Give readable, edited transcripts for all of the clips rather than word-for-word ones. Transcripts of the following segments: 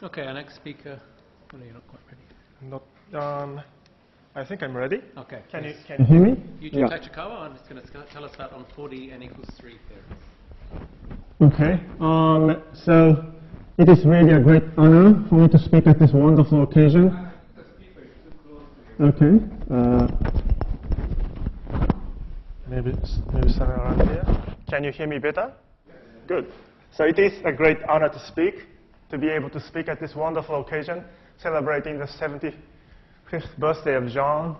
Okay, our next speaker. Oh, no, you're not quite ready. I think I'm ready. Okay. Can you hear me? Yuji Tachikawa, and he's going to tell us about on 4D n equals 3 theory. Okay. So it is really a great honor for me to speak at this wonderful occasion. The speaker is too close to you. Okay. Maybe somewhere around here. Can you hear me better? Good. So it is a great honor to be able to speak at this wonderful occasion, celebrating the 75th birthday of John,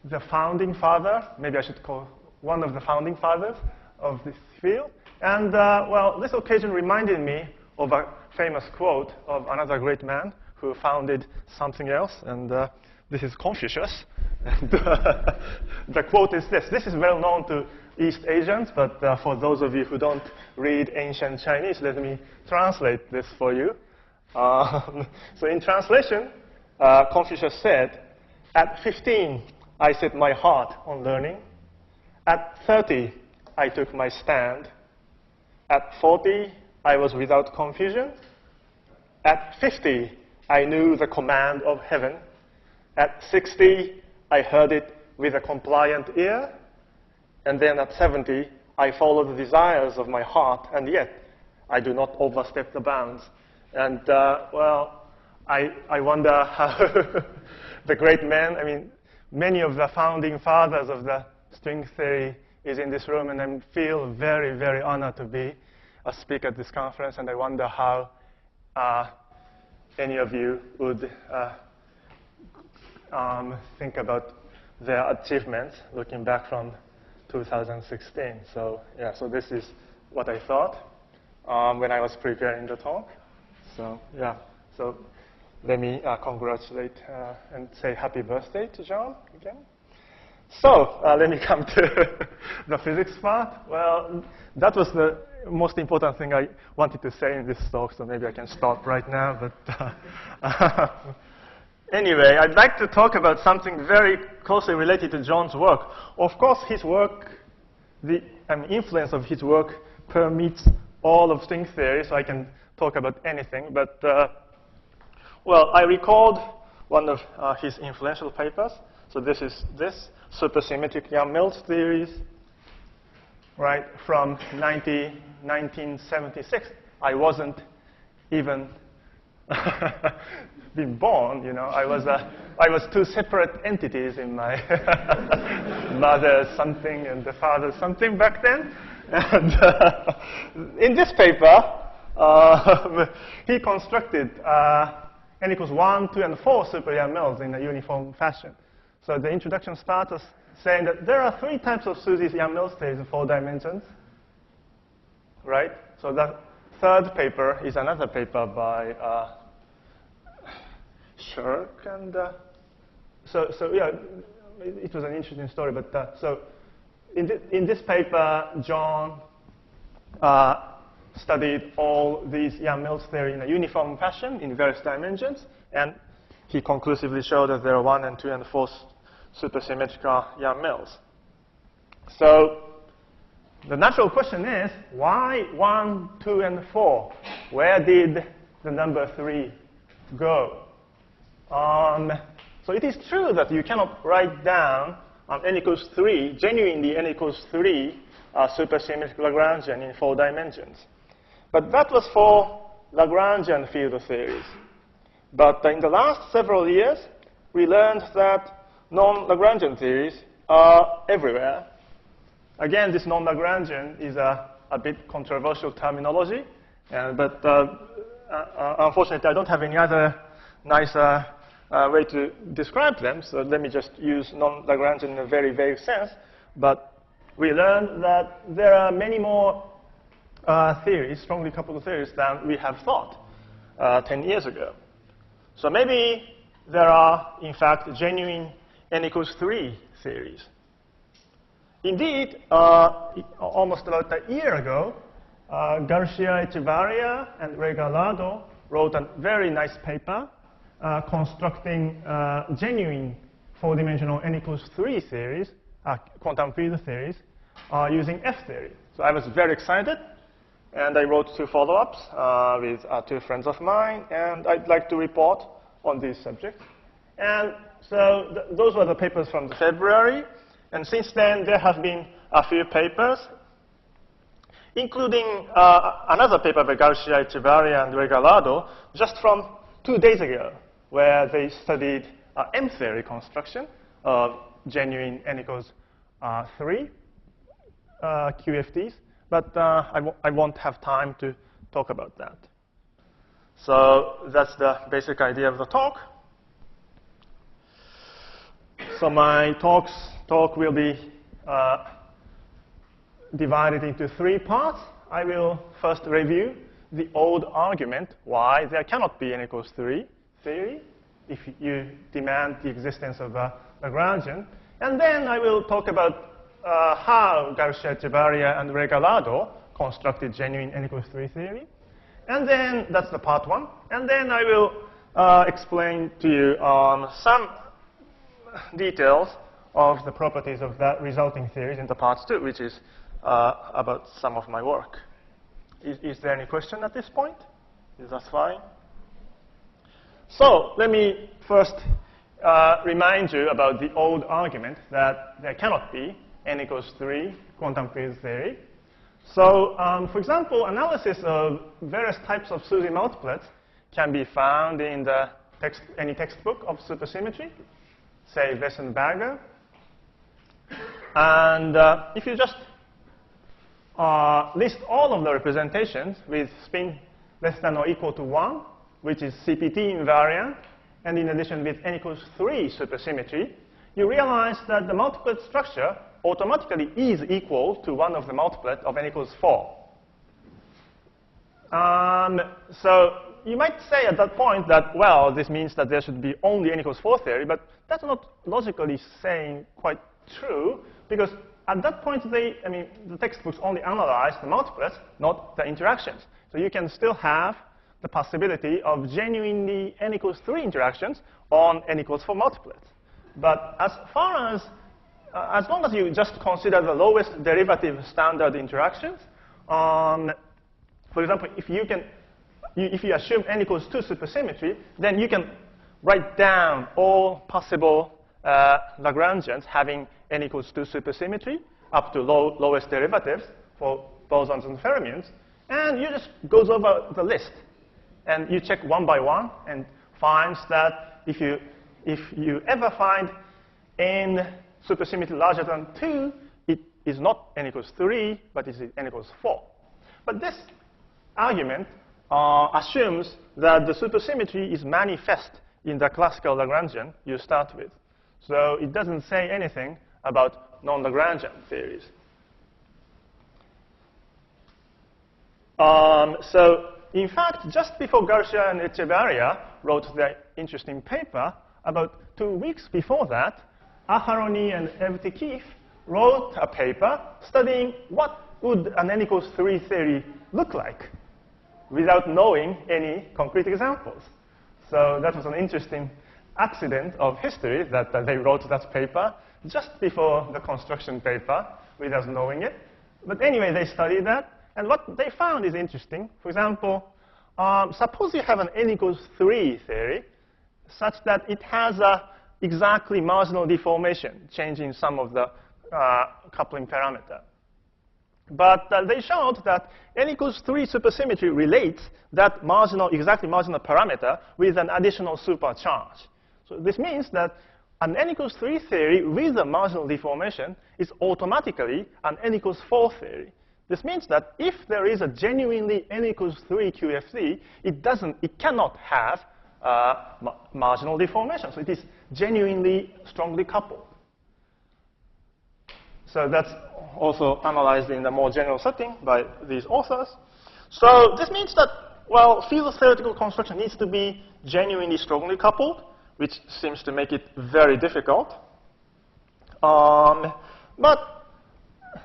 the founding father. Maybe I should call one of the founding fathers of this field. And well, this occasion reminded me of a famous quote of another great man who founded something else, and this is Confucius. And the quote is this. This is well known to East Asians, but for those of you who don't read ancient Chinese, let me translate this for you. So in translation, Confucius said, "At 15, I set my heart on learning. At 30, I took my stand. At 40, I was without confusion. At 50, I knew the command of heaven. At 60, I heard it with a compliant ear. And then at 70, I followed the desires of my heart, and yet I do not overstep the bounds." And well, I wonder how the great men, I mean, many of the founding fathers of the string theory is in this room, and I feel very, very honored to be a speaker at this conference, and I wonder how any of you would think about their achievements looking back from 2016. So yeah, so this is what I thought when I was preparing the talk. So yeah, so let me congratulate and say happy birthday to John again. So let me come to the physics part. Well, that was the most important thing I wanted to say in this talk, so maybe I can stop right now. But anyway, I'd like to talk about something very closely related to John's work. Of course, his work, the influence of his work permeates all of string theory, so I can talk about anything. But well, I recalled one of his influential papers. So this is this supersymmetric Yang-Mills theories, right, from 1976. I wasn't even been born, you know. I was two separate entities in my mother something and the father something back then. And in this paper, he constructed n equals 1, 2, and 4 super Yang-Mills in a uniform fashion. So the introduction starts saying that there are 3 types of SUSY Yang-Mills theories in 4 dimensions, right? So the third paper is another paper by Shirk, and so yeah, it was an interesting story. But so in this paper, John studied all these Yang-Mills theory in a uniform fashion in various dimensions, and he conclusively showed that there are 1 and 2 and 4 supersymmetrical Yang-Mills. So the natural question is, why 1, 2, and 4? Where did the number 3 go? So it is true that you cannot write down n equals 3, genuinely n equals 3 supersymmetric Lagrangian in 4 dimensions. But that was for Lagrangian field theories. But in the last several years, we learned that non-Lagrangian theories are everywhere. Again, this non-Lagrangian is a bit controversial terminology, but unfortunately, I don't have any other nice way to describe them, so let me just use non-Lagrangian in a very vague sense. But we learned that there are many more theories, strongly coupled theories, than we have thought 10 years ago. So maybe there are, in fact, genuine n equals 3 theories. Indeed, almost about a year ago, Garcia Echevarria and Regalado wrote a very nice paper constructing genuine 4-dimensional n equals 3 theories, quantum field theories, using F theory. So I was very excited And I wrote 2 follow-ups with 2 friends of mine, and I'd like to report on these subjects. And so those were the papers from February. And since then, there have been a few papers, including another paper by Garcia, Echevarria, and Regalado, just from 2 days ago, where they studied M-theory construction of genuine n equals 3 QFTs. But I won't have time to talk about that. So that's the basic idea of the talk. So my talk will be divided into 3 parts. I will first review the old argument why there cannot be n equals 3 theory if you demand the existence of a Lagrangian. And then I will talk about how Garcia, Echevarria, and Regalado constructed genuine n equals 3 theory. And then that's the part 1. And then I will explain to you some details of the properties of that resulting theories in the part 2, which is about some of my work. Is there any question at this point? Is that fine? So let me first remind you about the old argument that there cannot be n equals 3 quantum field theory. So for example, analysis of various types of SUSY multiplets can be found in any textbook of supersymmetry, say Wesson-Berger. And if you just list all of the representations with spin less than or equal to 1, which is CPT invariant, and in addition with n equals 3 supersymmetry, you realize that the multiplet structure automatically is equal to one of the multiplet of n equals 4. So you might say at that point that, well, this means that there should be only n equals 4 theory, but that's not logically saying quite true, because at that point, the textbooks only analyze the multiplets, not the interactions. So you can still have the possibility of genuinely n equals 3 interactions on n equals 4 multiplets. But as long as you just consider the lowest derivative standard interactions, for example, if you assume n equals 2 supersymmetry, then you can write down all possible Lagrangians having n equals 2 supersymmetry up to lowest derivatives for bosons and fermions, and you just goes over the list. And you check one by one and finds that if you ever find n supersymmetry larger than 2, it is not n equals 3, but it is n equals 4. But this argument assumes that the supersymmetry is manifest in the classical Lagrangian you start with. So it doesn't say anything about non-Lagrangian theories. So in fact, just before Garcia and Echevarria wrote their interesting paper, about 2 weeks before that, Aharoni and Evtikif wrote a paper studying what would an n equals 3 theory look like without knowing any concrete examples. So that was an interesting accident of history that they wrote that paper just before the construction paper without knowing it. But anyway, they studied that. And what they found is interesting. For example, suppose you have an n equals 3 theory such that it has a exactly marginal deformation, changing some of the coupling parameter. But they showed that n equals 3 supersymmetry relates that exactly marginal parameter with an additional supercharge. So this means that an n equals 3 theory with a marginal deformation is automatically an n equals 4 theory. This means that if there is a genuinely n equals 3 QFT, it cannot have marginal deformation. So it is genuinely strongly coupled. So that's also analyzed in the more general setting by these authors. So this means that, well, field theoretical construction needs to be genuinely strongly coupled, which seems to make it very difficult. But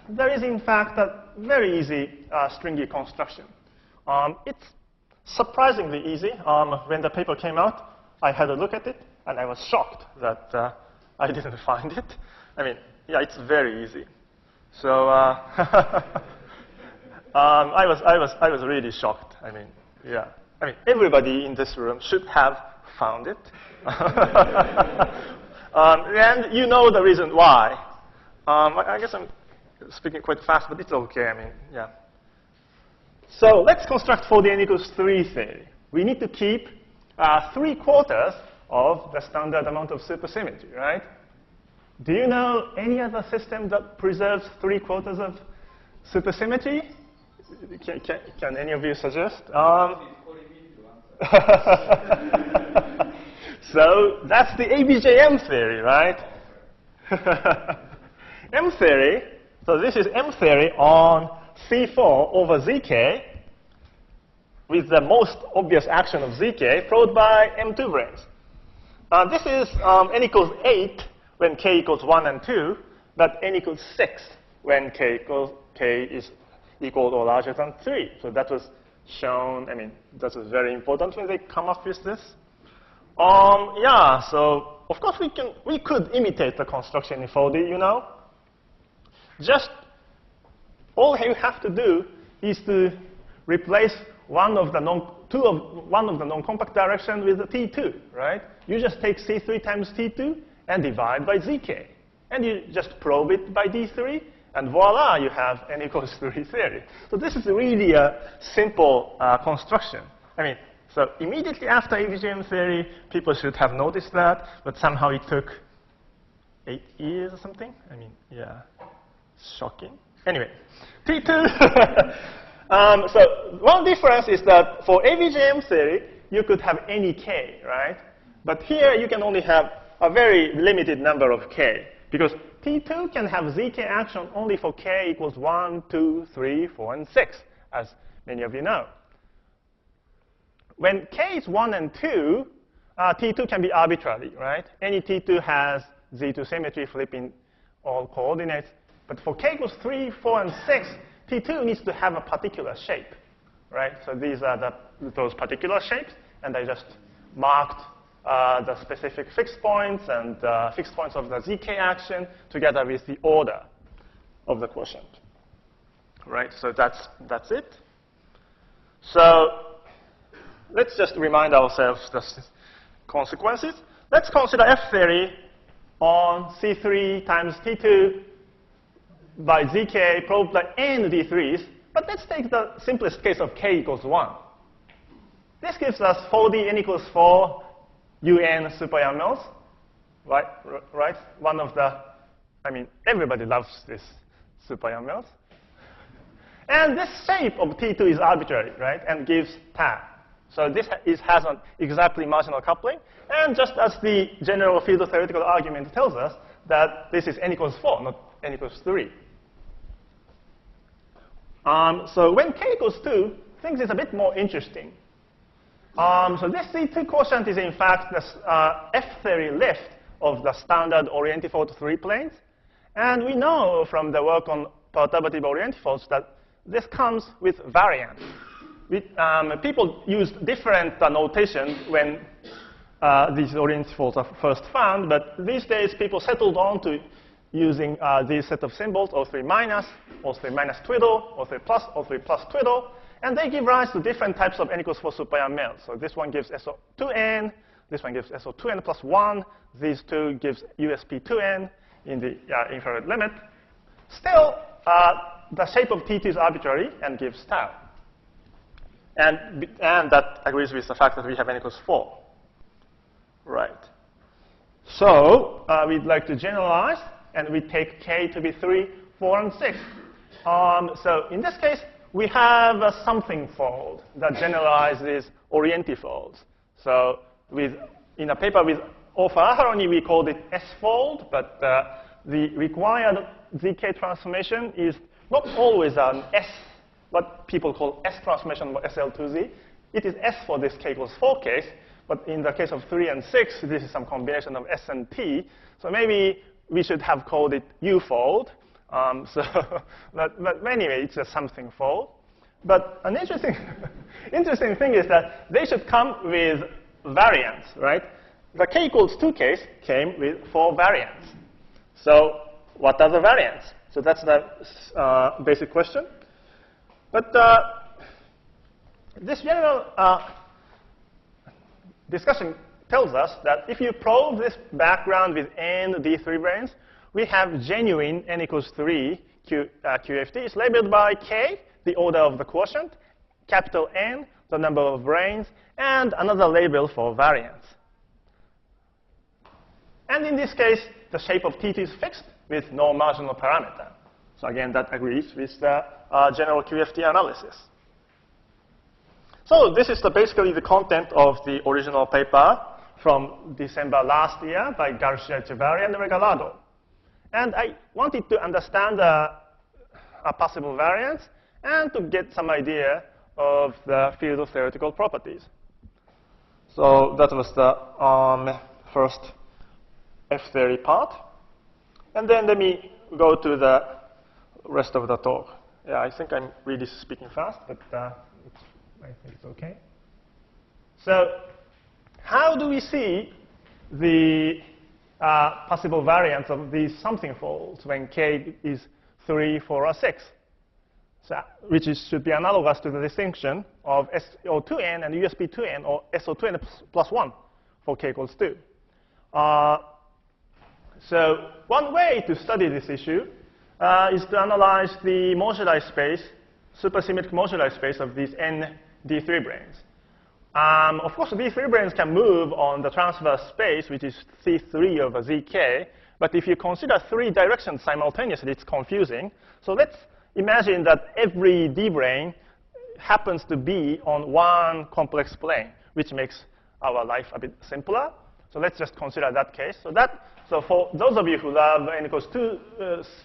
there is, in fact, a very easy stringy construction. It's surprisingly easy. When the paper came out, I had a look at it, and I was shocked that I didn't find it. I mean, yeah, it's very easy. So I was really shocked. I mean, yeah. I mean, everybody in this room should have found it. And you know the reason why. I guess I'm speaking quite fast, but it's OK. I mean, yeah. So let's construct 4D equals 3 theory. We need to keep 3/4 of the standard amount of supersymmetry, right? Do you know any other system that preserves 3/4 of supersymmetry? Can any of you suggest? So that's the ABJ-M theory, right? M theory. So this is M theory on C4 over Zk with the most obvious action of Zk followed by M2 branes. This is n equals 8 when k equals 1 and 2, but n equals 6 when k is equal or larger than 3. So that was shown. I mean, that was very important when they come up with this. Yeah, so of course we could imitate the construction in 4D, you know. Just all you have to do is to replace one of the non-compact direction with the T2, right? You just take C3 times T2 and divide by Zk. And you just probe it by D3, and voila, you have n equals 3 theory. So this is really a simple construction. I mean, so immediately after ABJ-M theory, people should have noticed that, but somehow it took 8 years or something. I mean, yeah, shocking. Anyway, T2. So one difference is that for ABJ-M theory, you could have any k, right? But here you can only have a very limited number of k, because T2 can have Zk action only for k equals 1, 2, 3, 4, and 6, as many of you know. When k is 1 and 2, T2 can be arbitrary, right? Any T2 has Z2 symmetry flipping all coordinates. But for k equals 3, 4, and 6, T2 needs to have a particular shape, right? So these are those particular shapes, and I just marked the specific fixed points and fixed points of the Zk action together with the order of the quotient, right? So that's it. So let's just remind ourselves the consequences. Let's consider F theory on C3 times T2 by Zk probed by n D3s. But let's take the simplest case of k equals 1. This gives us 4D n equals 4 UN super YAMLs, right? One of the, I mean, everybody loves this super YAMLs. And this shape of T2 is arbitrary, right? And gives tau. So this has an exactly marginal coupling. And just as the general field theoretical argument tells us, that this is n equals 4, not n equals 3. So when k equals 2, things is a bit more interesting. So this C2 quotient is in fact the F-theory lift of the standard orientifold 3 planes. And we know from the work on perturbative orientifolds that this comes with variance. People used different notation when these orientifolds are first found, but these days people settled on to using these set of symbols, O3 minus, O3 minus twiddle, O3 plus twiddle, and they give rise to different types of n equals 4 super YAML. So this one gives SO2n, this one gives SO2n plus 1, these two gives USP2n in the infrared limit. Still, the shape of T2 is arbitrary and gives tau. And that agrees with the fact that we have n equals 4. Right. So we'd like to generalize, and we take k to be 3, 4, and 6. So in this case, we have a something fold that generalizes orientifolds. So in a paper with Ofer Aharoni, we called it S-fold, but the required Zk transformation is not always an S, what people call S transformation or SL2Z. It is S for this k equals 4 case, but in the case of 3 and 6, this is some combination of S and T. So maybe we should have called it U-fold. But anyway, it's a something fold. But an interesting thing is that they should come with variants, right? The k equals 2 case came with 4 variants. So what are the variants? So that's the basic question. But this general discussion tells us that if you probe this background with n D3 branes, we have genuine n equals 3 QFT. It's labeled by k, the order of the quotient, capital N, the number of branes, and another label for variance. And in this case, the shape of T2 is fixed with no marginal parameter. So again, that agrees with the general QFT analysis. So this is basically the content of the original paper from December last year by Garcia Echevarria and Regalado. And I wanted to understand a possible variance and to get some idea of the field of theoretical properties. So that was the first F-theory part. And then let me go to the rest of the talk. Yeah, I think I'm really speaking fast, but I think it's OK. So how do we see the possible variance of these something folds when k is 3, 4, or 6? So, which should be analogous to the distinction of SO2n and USB2n, or SO2n plus 1 for k equals 2. So one way to study this issue is to analyze the moduli space, supersymmetric moduli space of these n D3 branes. Of course, D3 branes can move on the transverse space, which is C3 over Zk. But if you consider 3 directions simultaneously, it's confusing. So let's imagine that every D brane happens to be on one complex plane, which makes our life a bit simpler. So let's just consider that case. So for those of you who love n equals 2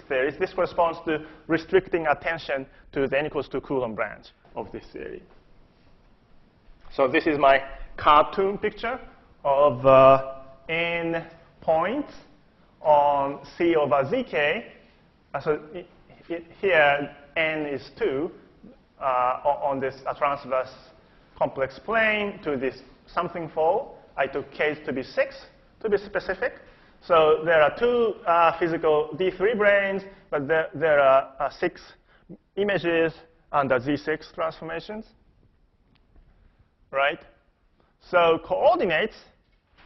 theories, this corresponds to restricting attention to the n equals 2 Coulomb branch of this theory. So this is my cartoon picture of n points on C over Zk. So here, n is 2 on this transverse complex plane to this something fold. I took k to be 6 to be specific. So there are 2 physical D3 branes, but there are 6 images under Z6 transformations. Right? So coordinates,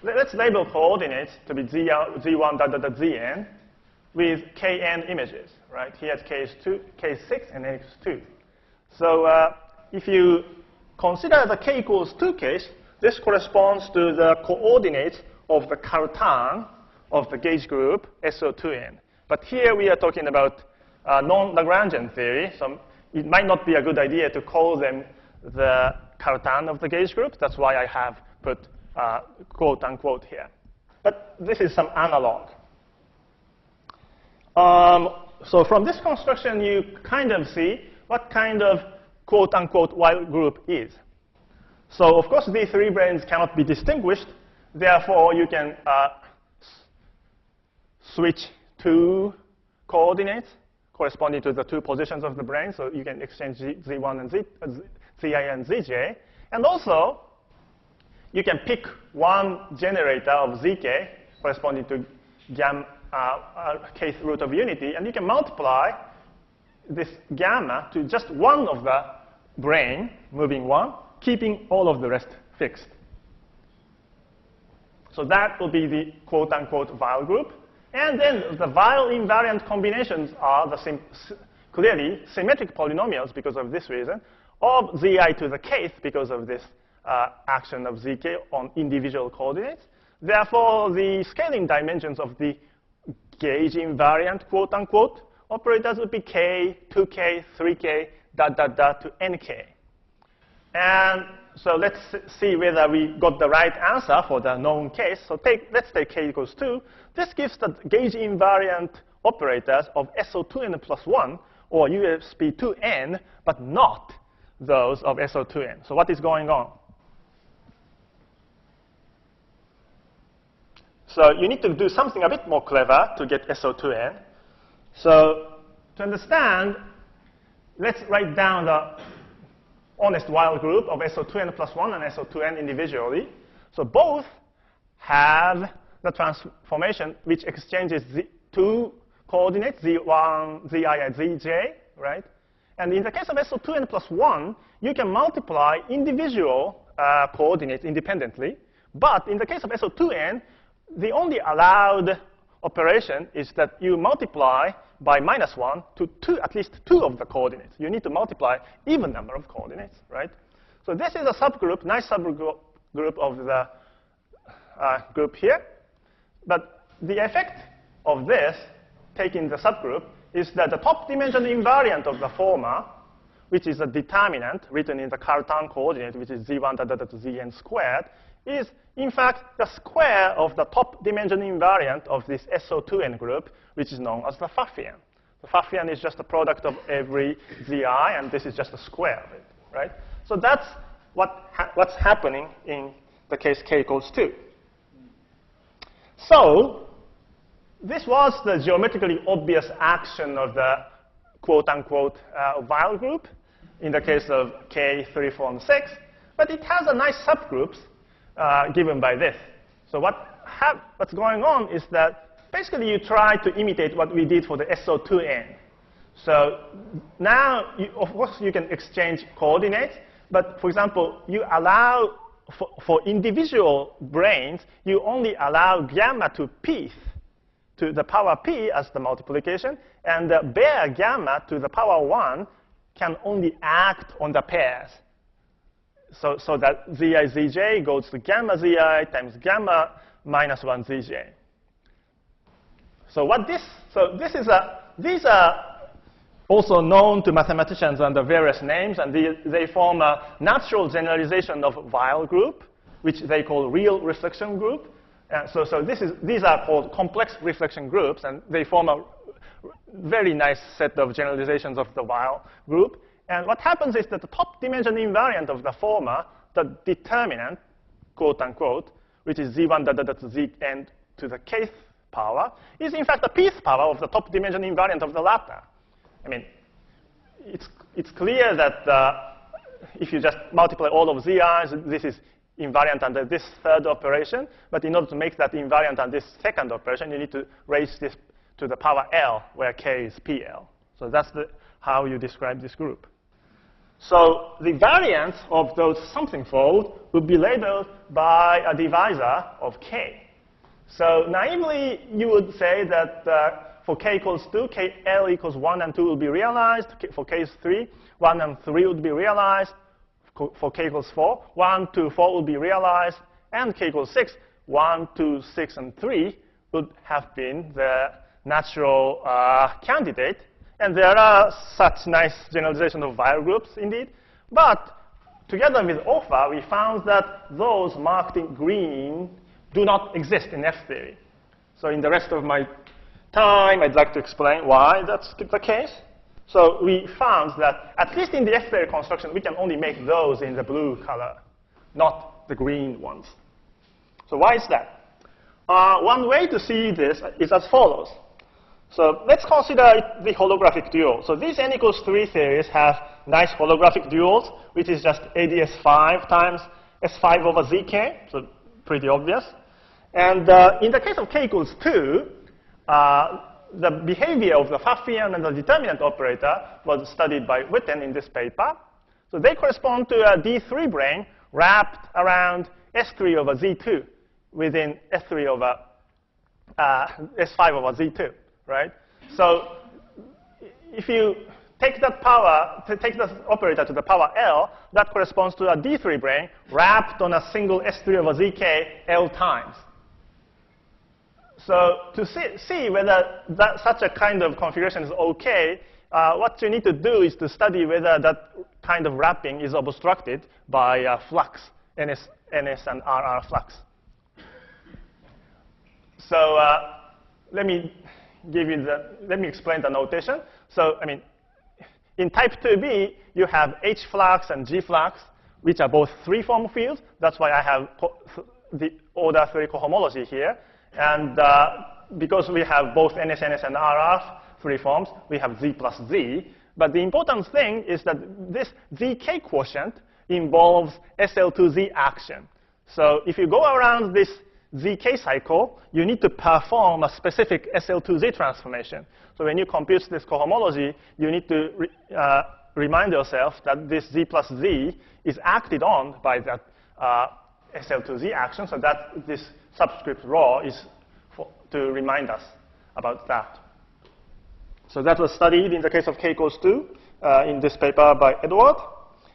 let's label coordinates to be Z1 dot dot dot Zn with Kn images. Right? Here k is 2, k is 6, and n equals 2. So if you consider the k equals 2 case, this corresponds to the coordinates of the Cartan of the gauge group SO2n. But here we are talking about non-Lagrangian theory, so it might not be a good idea to call them the Cartan of the gauge group. That's why I have put quote unquote here. But this is some analog. So from this construction, you kind of see what kind of quote unquote wild group is. So of course, these 3 branes cannot be distinguished. Therefore, you can switch 2 coordinates corresponding to the 2 positions of the brane. So you can exchange Z1 and Zi and Zj. And also, you can pick one generator of Zk corresponding to gamma kth root of unity. And you can multiply this gamma to just one of the brane, moving one, keeping all of the rest fixed. So that will be the quote-unquote Weyl group. And then the Weyl invariant combinations are the clearly symmetric polynomials because of this reason, of Zi to the kth because of this action of Zk on individual coordinates. Therefore, the scaling dimensions of the gauge invariant quote-unquote operators would be k, 2k, 3k, dot, dot, dot to nk. And so let's see whether we got the right answer for the known case. So let's take k equals 2. This gives the gauge invariant operators of SO2n plus 1, or USB2n, but not those of SO2n. So what is going on? So you need to do something a bit more clever to get SO2n. So to understand, let's write down the honest Weyl group of SO2n plus 1 and SO2n individually. So both have the transformation which exchanges 2 coordinates, Z1, Zi, and Zj, right? And in the case of SO2n plus 1, you can multiply individual coordinates independently. But in the case of SO2n, the only allowed operation is that you multiply by -1 to at least 2 of the coordinates. You need to multiply even number of coordinates, right? So this is a subgroup, nice subgroup of the group here. But the effect of this, taking the subgroup, is that the top dimension invariant of the former, which is a determinant written in the Caltech coordinate, which is z1 zn squared, is in fact the square of the top dimension invariant of this SO2n group, which is known as the Pfaffian. The Pfaffian is just the product of every zi, and this is just the square of it, right? So that's what's happening in the case k equals 2. So this was the geometrically obvious action of the quote-unquote Weyl group in the case of k, 3, 4, and 6. But it has a nice subgroups given by this. So what's going on is that basically you try to imitate what we did for the SO2n. So now, of course, you can exchange coordinates. But for example, you allow, for individual branes, you only allow gamma to p to the power p as the multiplication. And the bare gamma to the power 1 can only act on the pairs. So that zi zj goes to gamma zi times gamma minus 1 zj. So these are also known to mathematicians under various names, and they form a natural generalization of Weyl group, which they call real reflection group. So these are called complex reflection groups, and they form a very nice set of generalizations of the Weyl group. And what happens is that the top dimension invariant of the former, the determinant, quote unquote, which is z1 zn to the kth power, is in fact the pth power of the top dimension invariant of the latter. I mean, it's clear that if you just multiply all of zi's, this is invariant under this third operation. But in order to make that invariant on this second operation, you need to raise this to the power L, where k is PL. So that's how you describe this group. So the variance of those something fold would be labeled by a divisor of k. So naively, you would say that for k equals 2, KL equals 1 and 2 will be realized. For k is 3, 1 and 3 would be realized. For k equals 4, 1, 2, 4 will be realized. And k equals 6, 1, 2, 6, and 3 would have been the natural candidate. And there are such nice generalization of Weyl groups, indeed. But together with OFA, we found that those marked in green do not exist in F-theory. So in the rest of my time, I'd like to explain why that's the case. So we found that, at least in the F-theory construction, we can only make those in the blue color, not the green ones. So why is that? One way to see this is as follows. So let's consider the holographic dual. So these n equals 3 theories have nice holographic duals, which is just ADS5 times S5 over ZK, so pretty obvious. And in the case of k equals 2, the behavior of the Pfaffian and the determinant operator was studied by Witten in this paper. So they correspond to a D3 brane wrapped around S3 over Z2 within S3 over S5 over Z2, right? So if you take that power, take the operator to the power L, that corresponds to a D3 brane wrapped on a single S3 over ZK L times. So to see whether such a kind of configuration is OK, what you need to do is to study whether that kind of wrapping is obstructed by flux, NS and RR flux. So let me explain the notation. So I mean, in type 2b, you have H flux and G flux, which are both free-form fields. That's why I have the order 3 cohomology here. And because we have both NS, and RR free forms, we have Z plus Z. But the important thing is that this ZK quotient involves SL2Z action. So if you go around this ZK cycle, you need to perform a specific SL2Z transformation. So when you compute this cohomology, you need to remind yourself that this Z plus Z is acted on by that SL2Z action, so that this subscript rho is to remind us about that. So that was studied in the case of k equals 2 in this paper by Edward.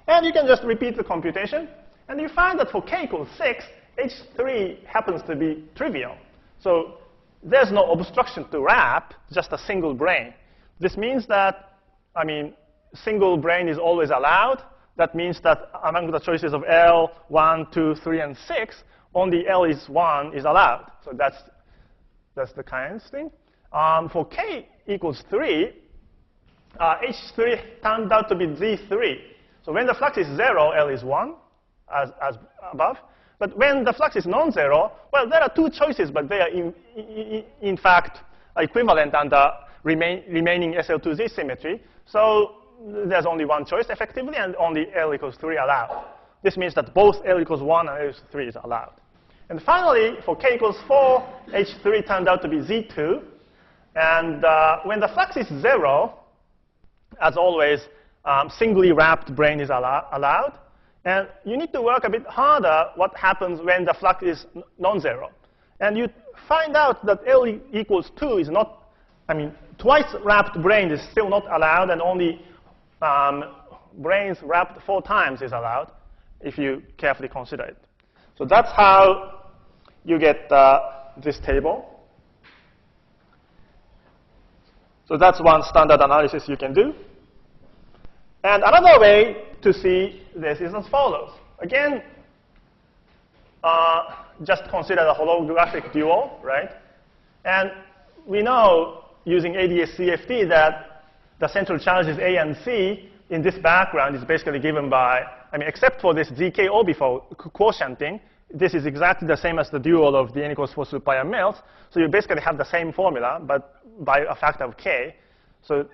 And you can just repeat the computation. And you find that for k equals 6, H3 happens to be trivial. So there's no obstruction to wrap, just a single brane. This means that, single brane is always allowed. That means that among the choices of L, 1, 2, 3, and 6, only L is 1 is allowed. So that's the kind of thing. For k equals 3, H3 turned out to be Z3. So when the flux is 0, L is 1, as above. But when the flux is non-zero, well, there are two choices, but they are in fact equivalent under remaining SL2Z symmetry. So there's only one choice effectively, and only L equals 3 allowed. This means that both L equals 1 and L equals 3 is allowed. And finally, for k equals 4, H3 turned out to be Z2. And when the flux is 0, as always, singly wrapped brane is allowed. And you need to work a bit harder what happens when the flux is non-zero. And you find out that L equals 2 is not, twice wrapped brane is still not allowed, and only branes wrapped 4 times is allowed, if you carefully consider it. So that's how you get this table. So that's one standard analysis you can do. And another way to see this is as follows. Again, just consider the holographic dual, right? And we know, using ADS-CFT, that the central charges A and C in this background is basically given by, except for this ZK before quotienting, this is exactly the same as the dual of the n equals 4 super pi m mels. So you basically have the same formula, but by a factor of k. So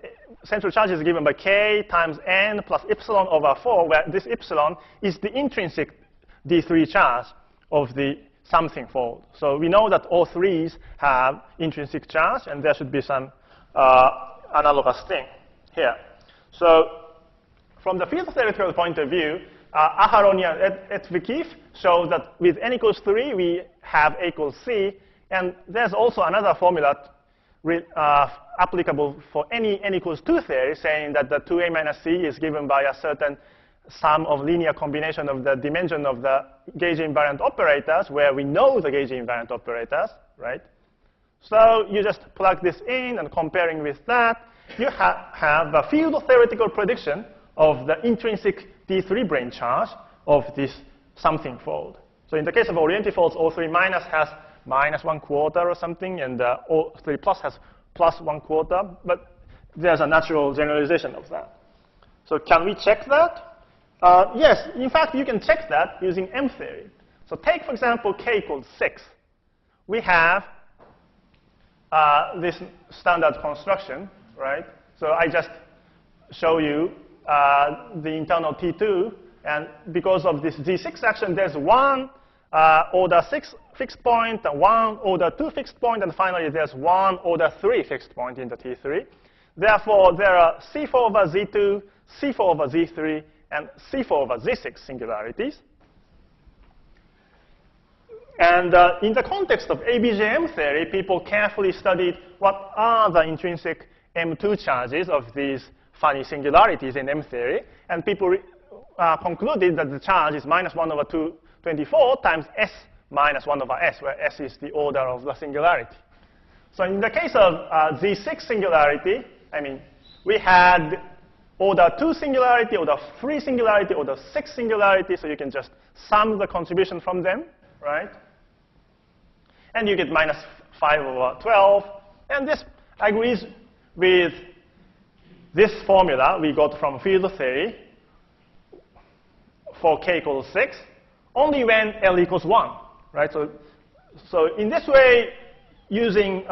central charge is given by k times n plus epsilon over 4, where this epsilon is the intrinsic D3 charge of the something fold. So we know that all threes have intrinsic charge, and there should be some analogous thing here. So from the field theoretical point of view, Aharoni and Etvekif show that with n equals 3, we have A equals C. And there's also another formula applicable for any n equals 2 theory, saying that the 2A minus C is given by a certain sum of linear combination of the dimension of the gauge invariant operators, where we know the gauge invariant operators, right? So you just plug this in, and comparing with that, you have a field theoretical prediction of the intrinsic D3 brane charge of this something fold. So in the case of orientifolds, O3 minus has minus 1/4 or something, and O3 plus has plus 1/4. But there's a natural generalization of that. So can we check that? Yes, in fact, you can check that using M theory. So take, for example, k equals 6. We have this standard construction, right? So I just show you the internal T2. And because of this Z6 action, there's one order 6 fixed point, and one order 2 fixed point, and finally there's one order 3 fixed point in the T3. Therefore, there are C4 over Z2, C4 over Z3, and C4 over Z6 singularities. And in the context of ABJM theory, people carefully studied what are the intrinsic M2 charges of these funny singularities in M theory. And people concluded that the charge is minus 1 over 224 times S minus 1 over S, where S is the order of the singularity. So in the case of Z6 singularity, we had order 2 singularity, order 3 singularity, order 6 singularity, so you can just sum the contribution from them, right? And you get minus 5 over 12. And this agrees with this formula we got from field theory for k equals 6, only when L equals 1, right? So in this way, using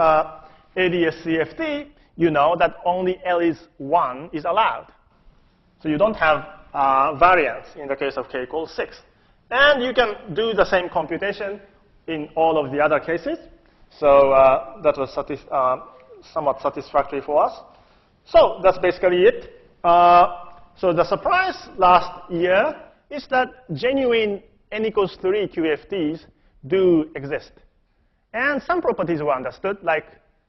ADS-CFT, you know that only L is 1 is allowed. So you don't have variance in the case of k equals 6. And you can do the same computation in all of the other cases. So that was somewhat satisfactory for us. So that's basically it. So the surprise last year is that genuine n equals 3 QFTs do exist. And some properties were understood, like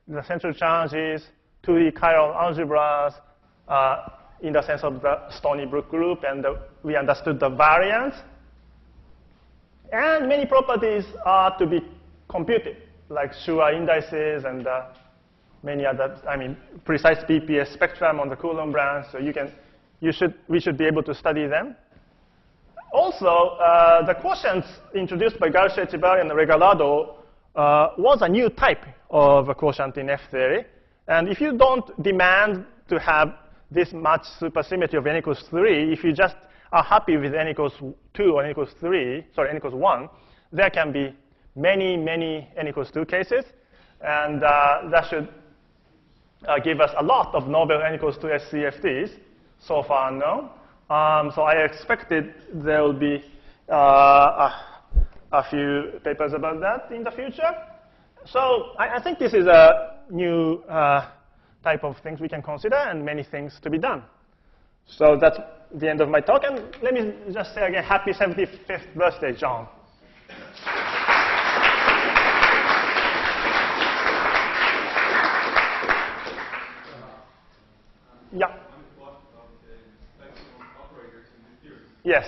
the central charges, 2D chiral algebras, in the sense of the Stony Brook group, and we understood the variance. And many properties are to be computed, like Schur indices and many other, precise BPS spectrum on the Coulomb branch. So we should be able to study them. Also, the quotients introduced by Garcia-Echevarria and Regalado was a new type of a quotient in F-theory. And if you don't demand to have this much supersymmetry of n equals 3, if you just are happy with n equals 2 or n equals 1, there can be many, many n equals 2 cases. And that should give us a lot of novel n equals 2 SCFTs, so far unknown. So I expected there will be a few papers about that in the future. So I think this is a new type of things we can consider and many things to be done. So that's the end of my talk. And let me just say again, happy 75th birthday, John. Yeah. Yes.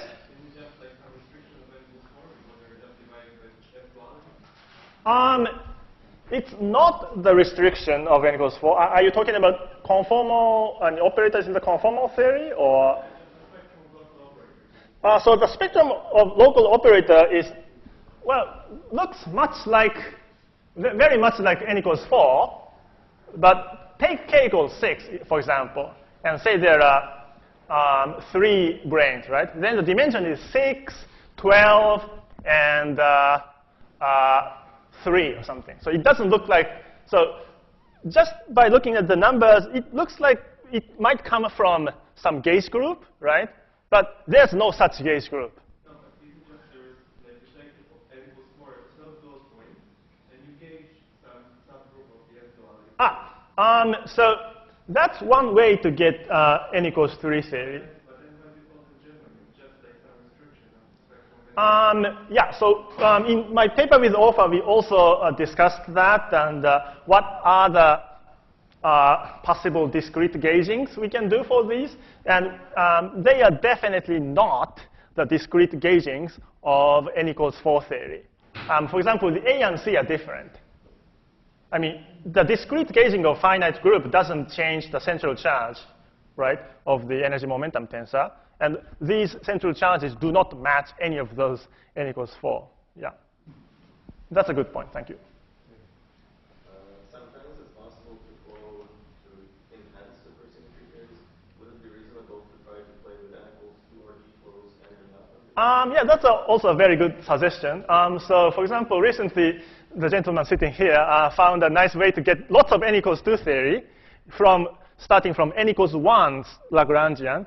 It's not the restriction of n equals 4. Are you talking about conformal and operators in the conformal theory, or? So the spectrum of local operator is, well, looks much like, very much like n equals 4, but take k equals 6, for example, and say there are 3 branes, right? Then the dimension is 6, 12, and 3 or something. So it doesn't look like, so just by looking at the numbers, it looks like it might come from some gauge group, right? But there's no such gauge group. No, but you just like n equals 4, it's not those points, and you gauge some subgroup of the S-duality. So that's one way to get n equals 3 theory. But then what you call the general, just like some restriction on the spectrum. Yeah, so in my paper with OFA, we also discussed that and what are the possible discrete gaugings we can do for these. And they are definitely not the discrete gaugings of n equals 4 theory. For example, the A and C are different. I mean, the discrete gauging of finite group doesn't change the central charge, right, of the energy momentum tensor. And these central charges do not match any of those n equals 4. Yeah. That's a good point. Thank you. Sometimes it's possible to go to enhance supersymmetry theories. Would it be reasonable to try to play with n equals 2 or d equals n and yeah, that's also a very good suggestion. So for example, recently, the gentleman sitting here found a nice way to get lots of n equals 2 theory starting from n equals 1's Lagrangian.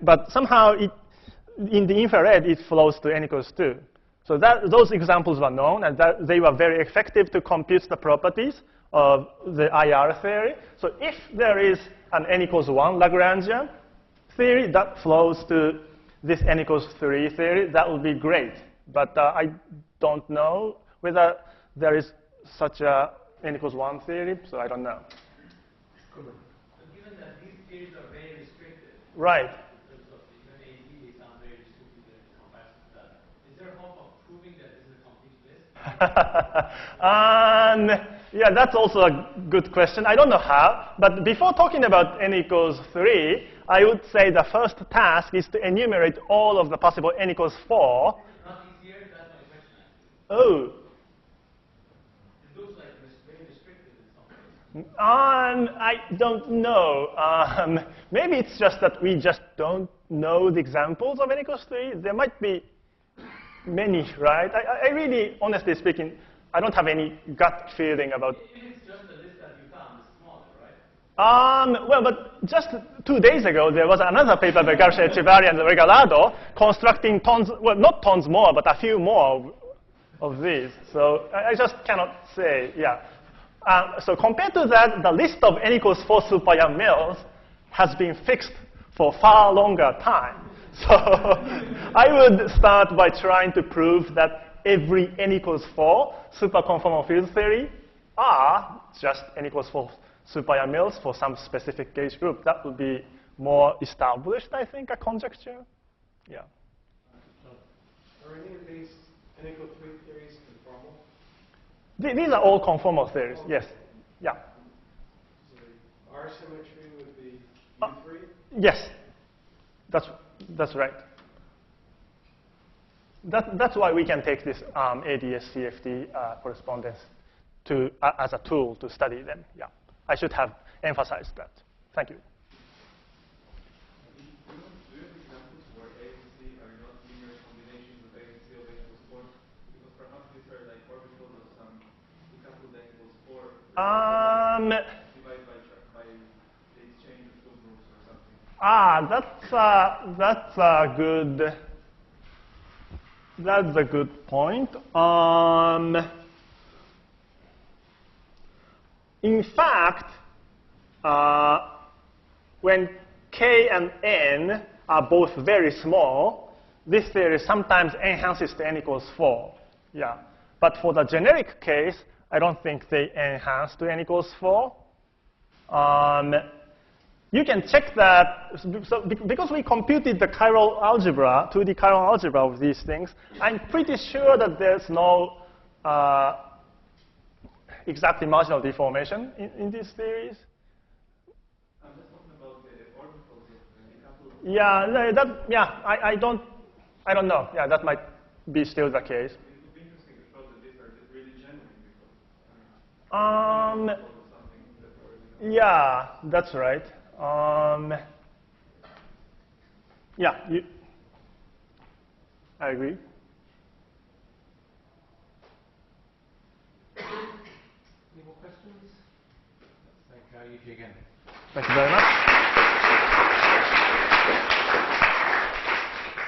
But somehow, in the infrared, it flows to n equals 2. So those examples were known, and they were very effective to compute the properties of the IR theory. So if there is an n equals 1 Lagrangian theory that flows to this n equals 3 theory, that would be great. But I don't know whether there is such a n equals 1 theory, so I don't know. So given that these theories are very restricted, right. in terms of even AD, they sound very restricted in comparison to that. Is there hope of proving that this is a complete list? Yeah, that's also a good question. I don't know how. But before talking about n equals 3, I would say the first task is to enumerate all of the possible n equals 4. Not easier, that's my question. Oh. It looks like it's very restricted in some ways. I don't know. Maybe it's just that we just don't know the examples of n equals 3. There might be many, right? I really, honestly speaking, I don't have any gut feeling about. Even it's just the list that you found is smaller, right? Well, but just 2 days ago, there was another paper by Garcia-Echevarria and Regalado constructing tons, well, not tons more, but a few more of these. So I just cannot say, yeah. So compared to that, the list of n equals 4 super Young mills has been fixed for far longer time. So I would start by trying to prove that every n equals 4 superconformal field theory are just n equals 4 super YAMLs for some specific gauge group. That would be more established, I think, a conjecture. Yeah. Are any of these n equal 3 theories conformal? These are all conformal theories, yes. Yeah. So R symmetry would be U3? Yes. That's right. That's why we can take this ADS-CFT correspondence as a tool to study them. Yeah. I should have emphasized that. Thank you. Do you have examples where A and C are not linear combinations of A and C of n equals 4? Because perhaps these are like orbitals of some decoupled n equals 4. Divided by the exchange of two groups or something. That's a good point. In fact, when k and n are both very small, this theory sometimes enhances to n equals 4. Yeah. But for the generic case, I don't think they enhance to n equals 4. You can check that. So because we computed the chiral algebra, 2D chiral algebra of these things, I'm pretty sure that there's no exactly marginal deformation in these theories. I'm just talking about the orbitals of the decoupled. I don't know. Yeah, that might be still the case. It would be interesting to show that these are really genuine because Yeah, that's right. I agree. Any more questions? Let's thank Yuki again. Thank you very much.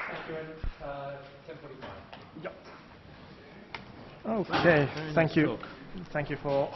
Thank you. 10:45. Yeah. Okay. Thank you. Talk. Thank you for